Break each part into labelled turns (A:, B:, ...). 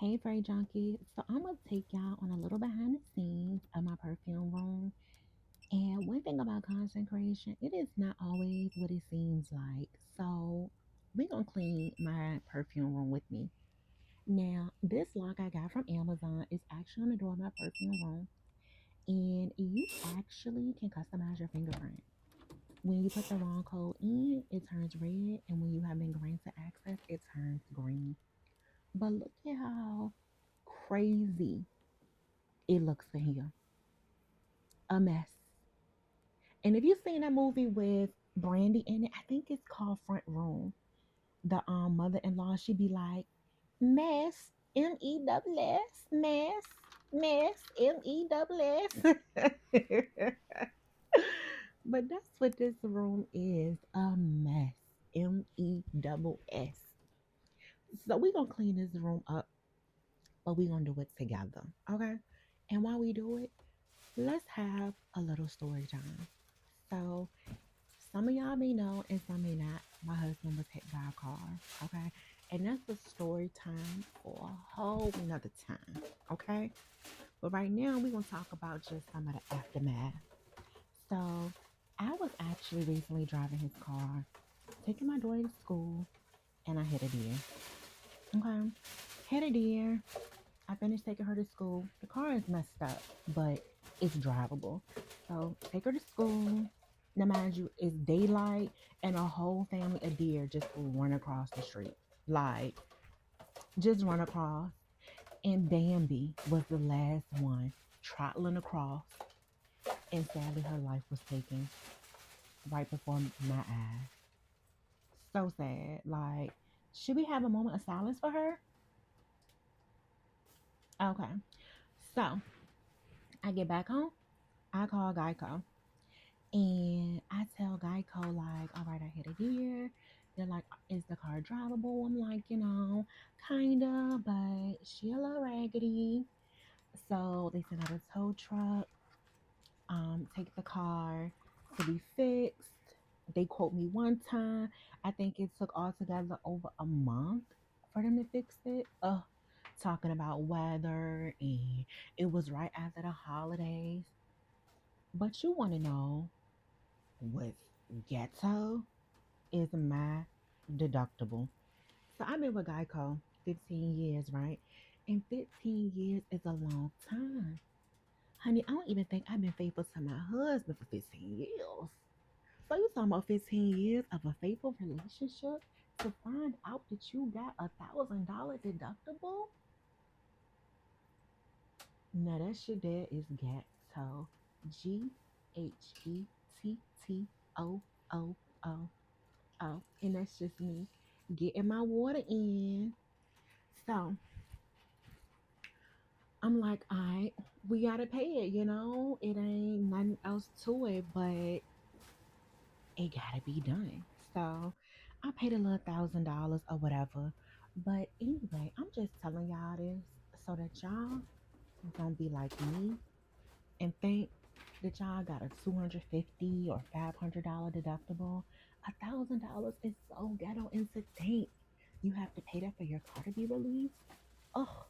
A: Hey, Frey Junkie. So I'm gonna take y'all on a little behind the scenes of my perfume room. And one thing about content creation, it is not always what it seems like. So we're gonna clean my perfume room with me. Now, this lock I got from Amazon is actually on the door of my perfume room. And you actually can customize your fingerprint. When you put the wrong code in, it turns red. And when you have been granted access, it turns green. But look at how crazy it looks in here. A mess. And if you've seen that movie with Brandy in it, I think it's called Front Room. The mother-in-law, she'd be like, mess, MESS, mess, mess, MESS. But that's what this room is, a mess. MESS. So we're gonna clean this room up, but we're gonna do it together. Okay? And while we do it, let's have a little story time. So some of y'all may know and some may not. My husband was hit by a car. Okay. And that's a story time for a whole another time. Okay. But right now we're gonna talk about just some of the aftermath. So I was actually recently driving his car, taking my daughter to school, and I hit a deer. Okay. Hit a deer. I finished taking her to school. The car is messed up, but it's drivable. So take her to school. Now, mind you, it's daylight and a whole family of deer just run across the street. Like, just run across. And Bambi was the last one trotting across. And sadly, her life was taken right before my eyes. So sad. Like, should we have a moment of silence for her? Okay. So I get back home. I call Geico. And I tell Geico, like, all right, I hit a deer. They're like, is the car drivable? I'm like, kinda, but she a little raggedy. So they sent out a tow truck, take the car to be fixed. They quote me one time. I think it took altogether over a month for them to fix it. Talking about weather and it was right after the holidays. But you want to know with ghetto is my deductible. So I've been with Geico 15 years, right? And 15 years is a long time. Honey, I don't even think I've been faithful to my husband for 15 years. So you talking about 15 years of a faithful relationship to find out that you got $1,000 deductible? Now that shit there is ghetto. GHETTOO. And that's just me getting my water in. So I'm like, all right, we gotta pay it. It ain't nothing else to it, but it gotta be done. So I paid a little $1,000 or whatever. But anyway, I'm just telling y'all this so that y'all don't be like me and think that y'all got a 250 or $500 deductible. $1,000 is so ghetto and to think you have to pay that for your car to be released. Oh,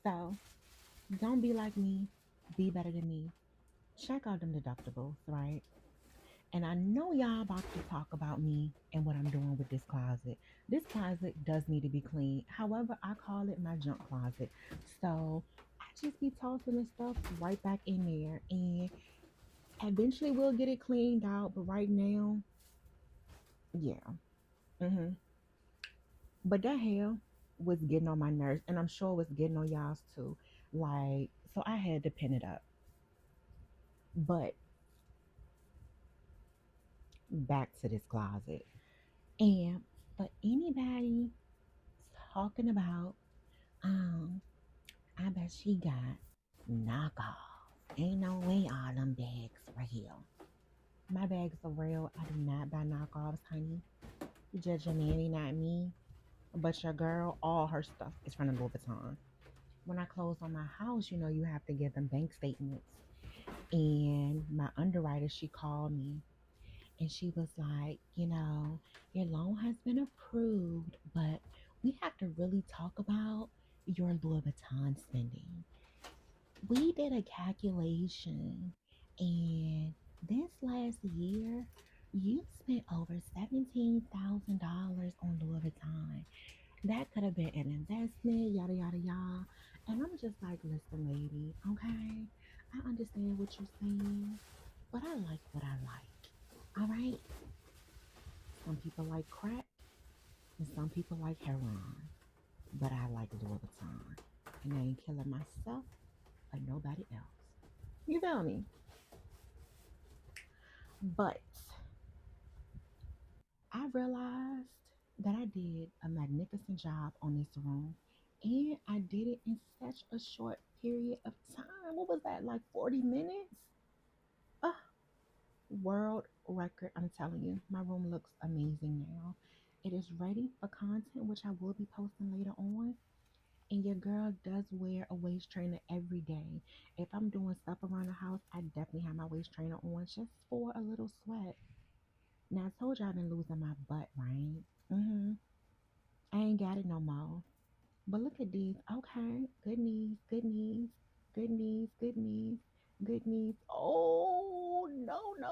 A: so don't be like me. Be better than me. Check out them deductibles, right? And I know y'all about to talk about me and what I'm doing with this closet. This closet does need to be cleaned. However, I call it my junk closet. So I just be tossing this stuff right back in there. And eventually we'll get it cleaned out. But right now, yeah. hmm But that hell was getting on my nerves. And I'm sure it was getting on y'all's too. Like, so I had to pin it up. But back to this closet. And for anybody talking about, um, I bet she got knockoff. Ain't no way all them bags real. My bags are real. I do not buy knockoffs, honey. You judge your nanny, not me. But your girl, all her stuff is from Louis Vuitton. When I close on my house, you have to give them bank statements. And my underwriter, she called me and she was like, your loan has been approved, but we have to really talk about your Louis Vuitton spending. We did a calculation, and this last year, you spent over $17,000 on Louis Vuitton. That could have been an investment, yada, yada, yada. And I'm just like, listen, lady, okay? I understand what you're saying, but I like what I like. All right? Some people like crack, and some people like heroin, but I like Louis Vuitton. And I ain't killing myself or nobody else. You feel me? But I realized that I did a magnificent job on this room, and I did it in such a short period of time. What was that, like 40 minutes? Uh, World record. I'm telling you, my room looks amazing now. It is ready for content, which I will be posting later on. And your girl does wear a waist trainer every day. If I'm doing stuff around the house, I definitely have my waist trainer on just for a little sweat. Now, I told you I've been losing my butt, right? I ain't got it no more. But look at these. Okay. Good knees, good knees, good knees, good knees, good knees. Oh, no, no.